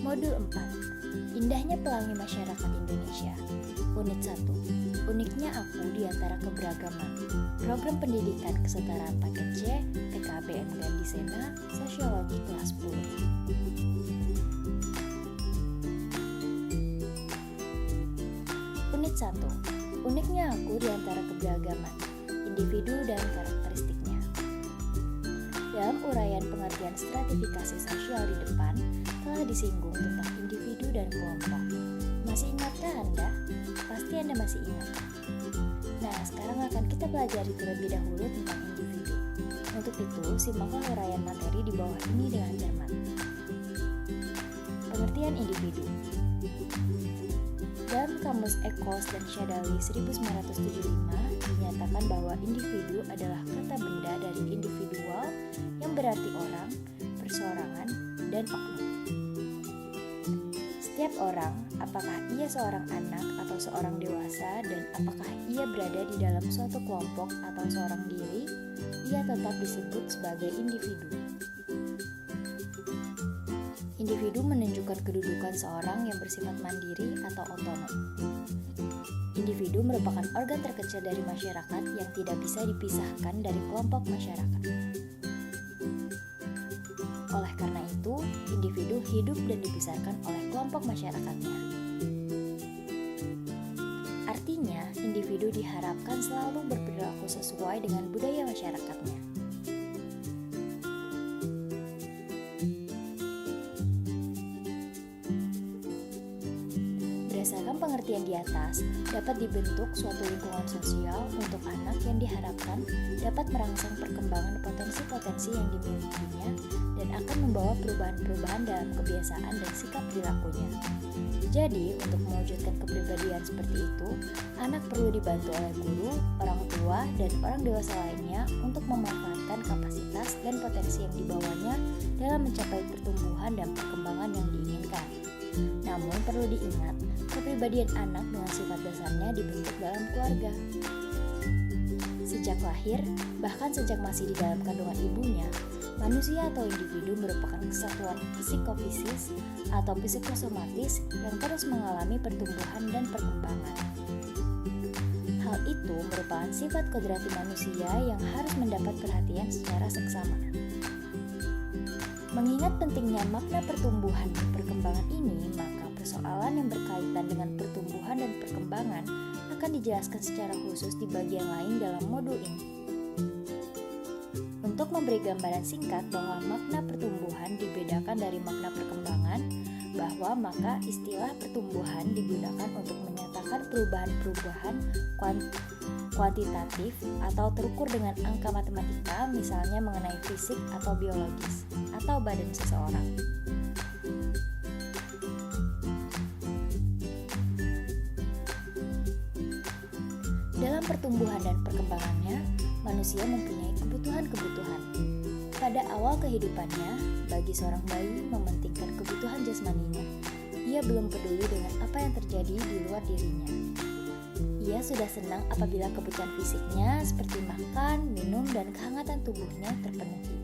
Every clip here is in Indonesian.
Modul 4. Indahnya Pelangi Masyarakat Indonesia. Unit 1. Uniknya aku di antara keberagaman. Program Pendidikan Kesetaraan Paket C, PKBM Gandhi Sena, Sosiologi kelas 10. Unit 1. Uniknya aku di antara keberagaman, individu dan karakteristiknya. Dalam uraian pengertian stratifikasi sosial di depan, telah disinggung tentang individu dan kelompok. Masih ingatkah Anda? Pasti Anda masih ingat. Nah, sekarang akan kita pelajari terlebih dahulu tentang individu. Untuk itu, simaklah uraian materi di bawah ini dengan cermat. Pengertian individu. Dalam Kamus Eccles dan Shadali 1975 dinyatakan bahwa individu adalah kata benda dari individual yang berarti orang, perseorangan, dan oknum. Setiap orang, apakah ia seorang anak atau seorang dewasa dan apakah ia berada di dalam suatu kelompok atau seorang diri, ia tetap disebut sebagai individu. Individu menunjukkan kedudukan seorang yang bersifat mandiri atau otonom. Individu merupakan organ terkecil dari masyarakat yang tidak bisa dipisahkan dari kelompok masyarakat. Oleh karena itu, individu hidup dan dibesarkan oleh kelompok masyarakatnya. Artinya, individu diharapkan selalu berperilaku sesuai dengan budaya masyarakatnya. Berdasarkan pengertian di atas, dapat dibentuk suatu lingkungan sosial untuk anak yang diharapkan dapat merangsang perkembangan potensi-potensi yang dimilikinya dan akan membawa perubahan-perubahan dalam kebiasaan dan sikap perilakunya. Jadi, untuk mewujudkan kepribadian seperti itu, anak perlu dibantu oleh guru, orang tua, dan orang dewasa lainnya untuk memanfaatkan kapasitas dan potensi yang dibawanya dalam mencapai pertumbuhan dan perkembangan yang diinginkan. Namun perlu diingat, kepribadian anak dengan sifat dasarnya dibentuk dalam keluarga. Sejak lahir, bahkan sejak masih di dalam kandungan ibunya, manusia atau individu merupakan kesatuan psikofisis atau psikosomatis yang terus mengalami pertumbuhan dan perkembangan. Hal itu merupakan sifat kodrati manusia yang harus mendapat perhatian secara seksama. Mengingat pentingnya makna pertumbuhan dan perkembangan ini, maka persoalan yang berkaitan dengan pertumbuhan dan perkembangan akan dijelaskan secara khusus di bagian lain dalam modul ini. Untuk memberi gambaran singkat bahwa makna pertumbuhan dibedakan dari makna perkembangan, bahwa maka istilah pertumbuhan digunakan untuk menyatakan perubahan-perubahan kuantitatif atau terukur dengan angka matematika, misalnya mengenai fisik atau biologis, atau badan seseorang. Dalam pertumbuhan dan perkembangannya, manusia mempunyai kebutuhan-kebutuhan. Pada awal kehidupannya, bagi seorang bayi mementingkan kebutuhan jasmaninya. Ia belum peduli dengan apa yang terjadi di luar dirinya. Ia sudah senang apabila kebutuhan fisiknya seperti makan, minum, dan kehangatan tubuhnya terpenuhi.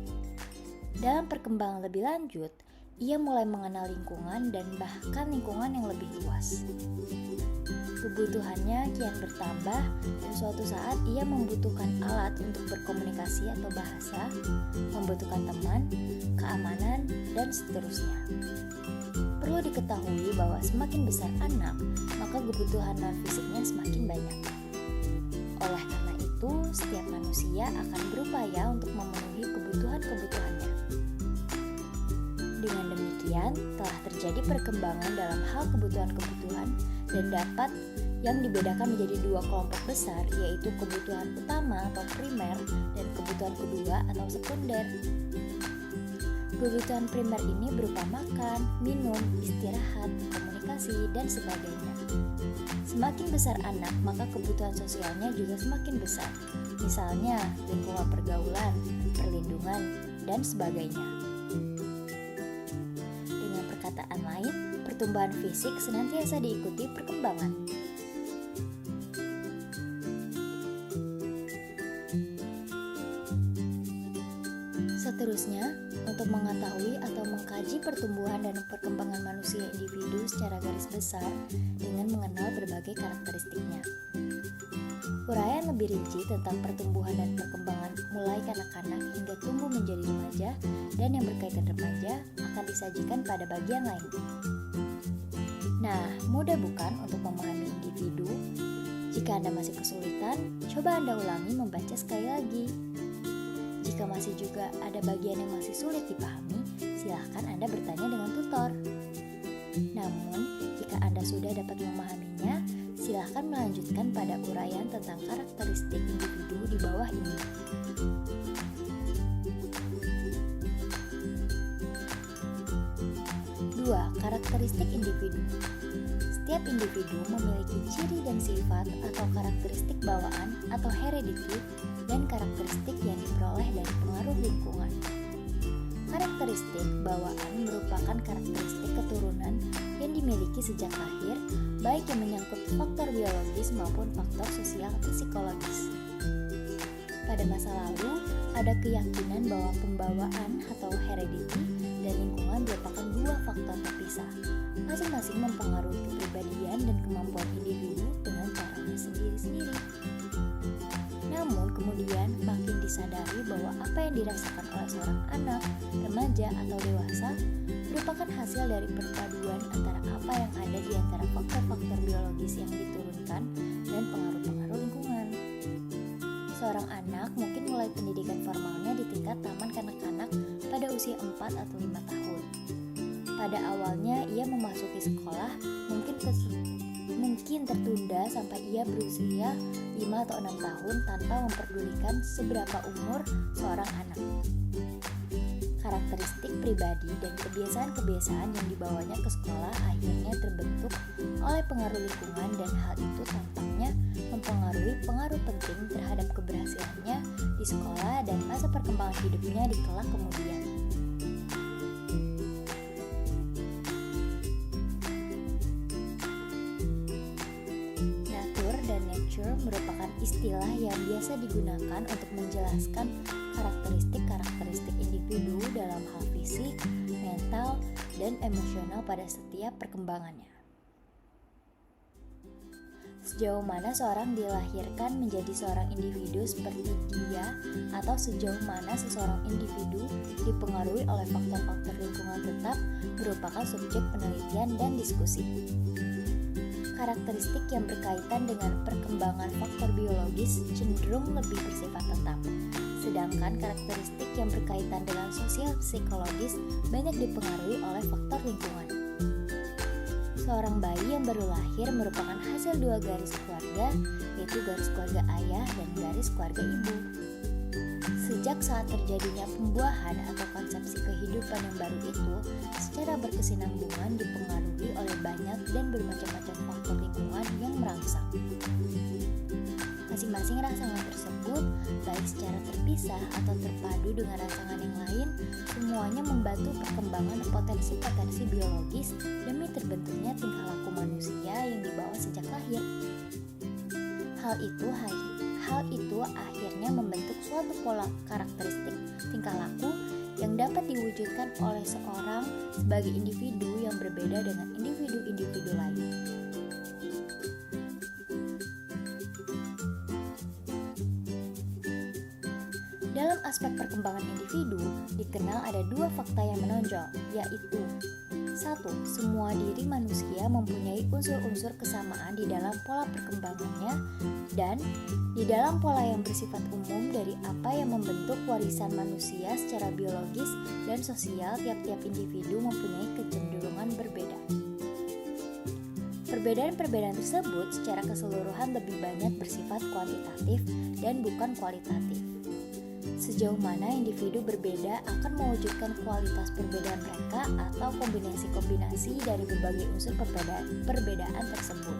Dalam perkembangan lebih lanjut, ia mulai mengenal lingkungan dan bahkan lingkungan yang lebih luas. Kebutuhannya kian bertambah dan suatu saat ia membutuhkan alat untuk berkomunikasi atau bahasa, membutuhkan teman, keamanan, dan seterusnya. Perlu diketahui bahwa semakin besar anak, maka kebutuhan non-fisiknya semakin banyak. Oleh karena itu, setiap manusia akan berupaya untuk memenuhi kebutuhan-kebutuhannya. Dengan demikian, telah terjadi perkembangan dalam hal kebutuhan-kebutuhan dan dapat yang dibedakan menjadi dua kelompok besar, yaitu kebutuhan utama atau primer dan kebutuhan kedua atau sekunder. Kebutuhan primer ini berupa makan, minum, istirahat, komunikasi, dan sebagainya. Semakin besar anak, maka kebutuhan sosialnya juga semakin besar, misalnya lingkungan pergaulan, perlindungan, dan sebagainya. Dengan perkataan lain, pertumbuhan fisik senantiasa diikuti perkembangan. Seterusnya, untuk mengetahui atau mengkaji pertumbuhan dan perkembangan manusia individu secara garis besar dengan mengenal berbagai karakteristiknya. Uraian lebih rinci tentang pertumbuhan dan perkembangan mulai kanak-kanak hingga tumbuh menjadi remaja dan yang berkaitan remaja akan disajikan pada bagian lain. Nah, mudah bukan untuk memahami individu? Jika Anda masih kesulitan, coba Anda ulangi membaca sekali lagi. Jika masih juga ada bagian yang masih sulit dipahami, silahkan Anda bertanya dengan tutor. Namun, jika Anda sudah dapat memahaminya, silahkan melanjutkan pada uraian tentang karakteristik individu di bawah ini. 2. Karakteristik individu. Setiap individu memiliki ciri dan sifat atau karakteristik bawaan atau heredity dan karakteristik yang diperoleh dari pengaruh lingkungan. Karakteristik bawaan merupakan karakteristik keturunan yang dimiliki sejak lahir, baik yang menyangkut faktor biologis maupun faktor sosial atau psikologis. Pada masa lalu, ada keyakinan bahwa pembawaan atau heredity dan lingkungan merupakan dua faktor terpisah, masing-masing mempengaruhi kepribadian dan kemampuan individu dengan caranya sendiri-sendiri. Namun kemudian makin disadari bahwa apa yang dirasakan oleh seorang anak, remaja, atau dewasa merupakan hasil dari perpaduan antara apa yang ada di antara faktor-faktor biologis yang diturunkan dan pengaruh-pengaruh lingkungan. Seorang anak mungkin mulai pendidikan formalnya di tingkat taman kanak-kanak pada usia 4 atau 5 tahun. Pada awalnya ia memasuki sekolah mungkin tertunda sampai ia berusia 5 atau 6 tahun tanpa memperdulikan seberapa umur seorang anak. Karakteristik pribadi dan kebiasaan-kebiasaan yang dibawanya ke sekolah akhirnya terbentuk oleh pengaruh lingkungan dan hal itu tampaknya mempengaruhi pengaruh penting terhadap keberhasilannya di sekolah dan masa perkembangan hidupnya di kelak kemudian. Merupakan istilah yang biasa digunakan untuk menjelaskan karakteristik-karakteristik individu dalam hal fisik, mental, dan emosional pada setiap perkembangannya. Sejauh mana seorang dilahirkan menjadi seorang individu seperti dia, atau sejauh mana seseorang individu dipengaruhi oleh faktor-faktor lingkungan tetap merupakan subjek penelitian dan diskusi. Karakteristik yang berkaitan dengan perkembangan faktor biologis cenderung lebih bersifat tetap, sedangkan karakteristik yang berkaitan dengan sosial psikologis banyak dipengaruhi oleh faktor lingkungan. Seorang bayi yang baru lahir merupakan hasil dua garis keluarga, yaitu garis keluarga ayah dan garis keluarga ibu. Sejak saat terjadinya pembuahan atau konsepsi kehidupan yang baru itu secara berkesinambungan dipengaruhi oleh banyak dan bermacam-macam faktor lingkungan yang merangsang. Masing-masing rangsangan tersebut, baik secara terpisah atau terpadu dengan rangsangan yang lain, semuanya membantu perkembangan potensi-potensi biologis demi terbentuknya tingkah laku manusia yang dibawa sejak lahir. Hal itu akhirnya membentuk suatu pola karakteristik tingkah laku yang dapat diwujudkan oleh seorang sebagai individu yang berbeda dengan individu-individu lain. Dalam aspek perkembangan individu, dikenal ada dua fakta yang menonjol, yaitu 1. Semua diri manusia mempunyai unsur-unsur kesamaan di dalam pola perkembangannya dan di dalam pola yang bersifat umum dari apa yang membentuk warisan manusia secara biologis dan sosial. Tiap-tiap individu mempunyai kecenderungan berbeda. Perbedaan-perbedaan tersebut secara keseluruhan lebih banyak bersifat kuantitatif dan bukan kualitatif. Sejauh mana individu berbeda akan mewujudkan kualitas perbedaan mereka atau kombinasi-kombinasi dari berbagai unsur perbedaan tersebut.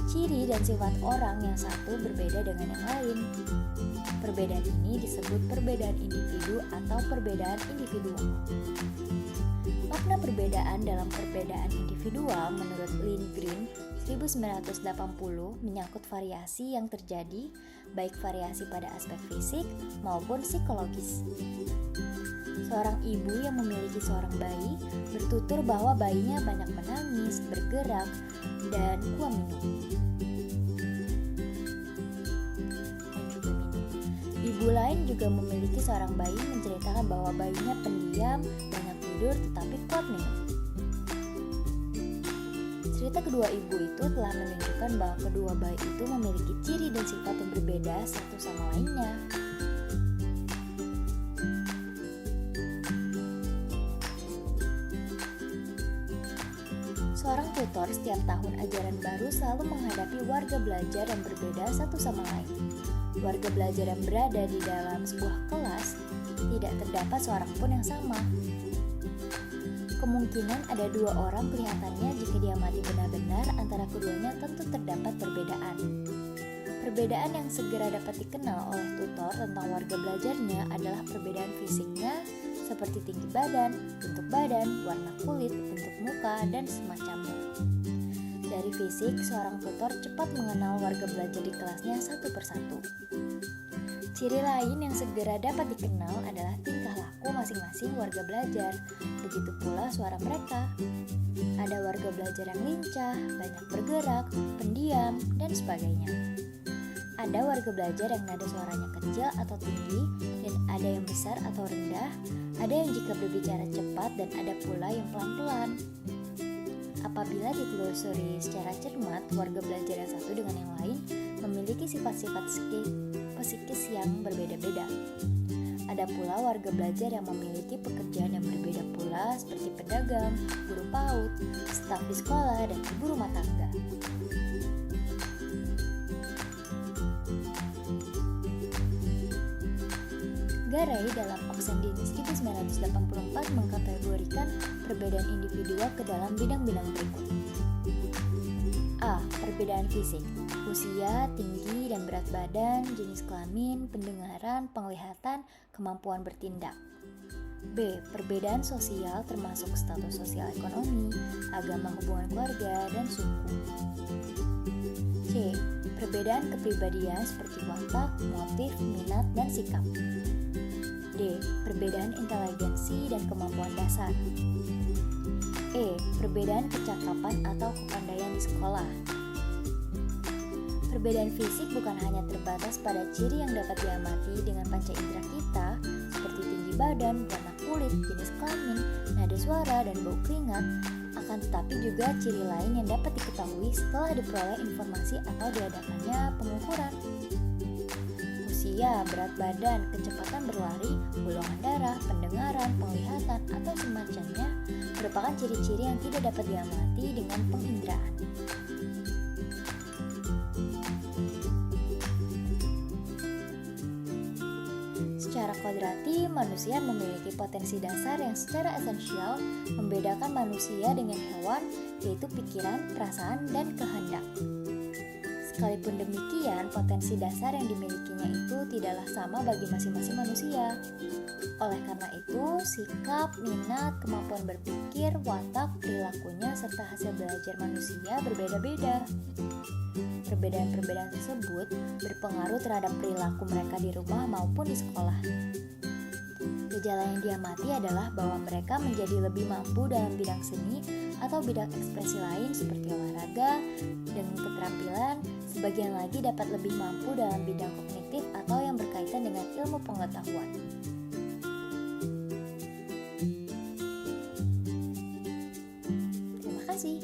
Ciri dan sifat orang yang satu berbeda dengan yang lain. Perbedaan ini disebut perbedaan individu atau perbedaan individual. Makna perbedaan dalam perbedaan individual menurut Lindgren 1980 menyangkut variasi yang terjadi, baik variasi pada aspek fisik maupun psikologis. Seorang ibu yang memiliki seorang bayi bertutur bahwa bayinya banyak menangis, bergerak, dan kuat minum. Ibu lain juga memiliki seorang bayi menceritakan bahwa bayinya pendiam, banyak tidur, tetapi kuat minum. Cerita kedua ibu itu telah menunjukkan bahwa kedua bayi itu memiliki ciri dan sifat yang berbeda satu sama lainnya. Seorang tutor setiap tahun ajaran baru selalu menghadapi warga belajar yang berbeda satu sama lain. Warga belajar yang berada di dalam sebuah kelas tidak terdapat seorang pun yang sama. Kemungkinan ada dua orang kelihatannya jika diamati benar-benar antara keduanya tentu terdapat perbedaan. Perbedaan yang segera dapat dikenal oleh tutor tentang warga belajarnya adalah perbedaan fisiknya seperti tinggi badan, bentuk badan, warna kulit, bentuk muka, dan semacamnya. Dari fisik, seorang tutor cepat mengenal warga belajar di kelasnya satu persatu. Ciri lain yang segera dapat dikenal adalah tingkah laku masing-masing warga belajar, begitu pula suara mereka. Ada warga belajar yang lincah, banyak bergerak, pendiam, dan sebagainya. Ada warga belajar yang nada suaranya kecil atau tinggi, dan ada yang besar atau rendah, ada yang jika berbicara cepat, dan ada pula yang pelan-pelan. Apabila ditelusuri secara cermat, warga belajar yang satu dengan yang lain memiliki sifat-sifat psikis yang berbeda-beda. Ada pula warga belajar yang memiliki pekerjaan yang berbeda pula seperti pedagang, guru PAUD, staf di sekolah, dan ibu rumah tangga. Garay dalam Oxendine 1984 mengkategorikan perbedaan individual ke dalam bidang-bidang berikut. A. Perbedaan fisik: usia, tinggi dan berat badan, jenis kelamin, pendengaran, penglihatan, kemampuan bertindak. B. Perbedaan sosial termasuk status sosial ekonomi, agama, hubungan keluarga, dan suku. C. Perbedaan kepribadian seperti watak, motif, minat, dan sikap. D. Perbedaan inteligensi dan kemampuan dasar. E. Perbedaan kecakapan atau kepandaian di sekolah. Perbedaan fisik bukan hanya terbatas pada ciri yang dapat diamati dengan panca indera kita, seperti tinggi badan, warna kulit, jenis kelamin, nada suara, dan bau keringat, akan tetapi juga ciri lain yang dapat diketahui setelah diperoleh informasi atau diadakannya pengukuran. Usia, berat badan, kecepatan berlari, golongan darah, pendengaran, penglihatan, atau semacamnya merupakan ciri-ciri yang tidak dapat diamati dengan penginderaan. Secara kodrati, manusia memiliki potensi dasar yang secara esensial membedakan manusia dengan hewan, yaitu pikiran, perasaan, dan kehendak. Sekalipun demikian, potensi dasar yang dimilikinya itu tidaklah sama bagi masing-masing manusia. Oleh karena itu, sikap, minat, kemampuan berpikir, watak, perilakunya, serta hasil belajar manusia berbeda-beda. Perbedaan-perbedaan tersebut berpengaruh terhadap perilaku mereka di rumah maupun di sekolah. Gejala yang diamati adalah bahwa mereka menjadi lebih mampu dalam bidang seni atau bidang ekspresi lain seperti olahraga dengan keterampilan, sebagian lagi dapat lebih mampu dalam bidang kognitif atau yang berkaitan dengan ilmu pengetahuan. Terima kasih.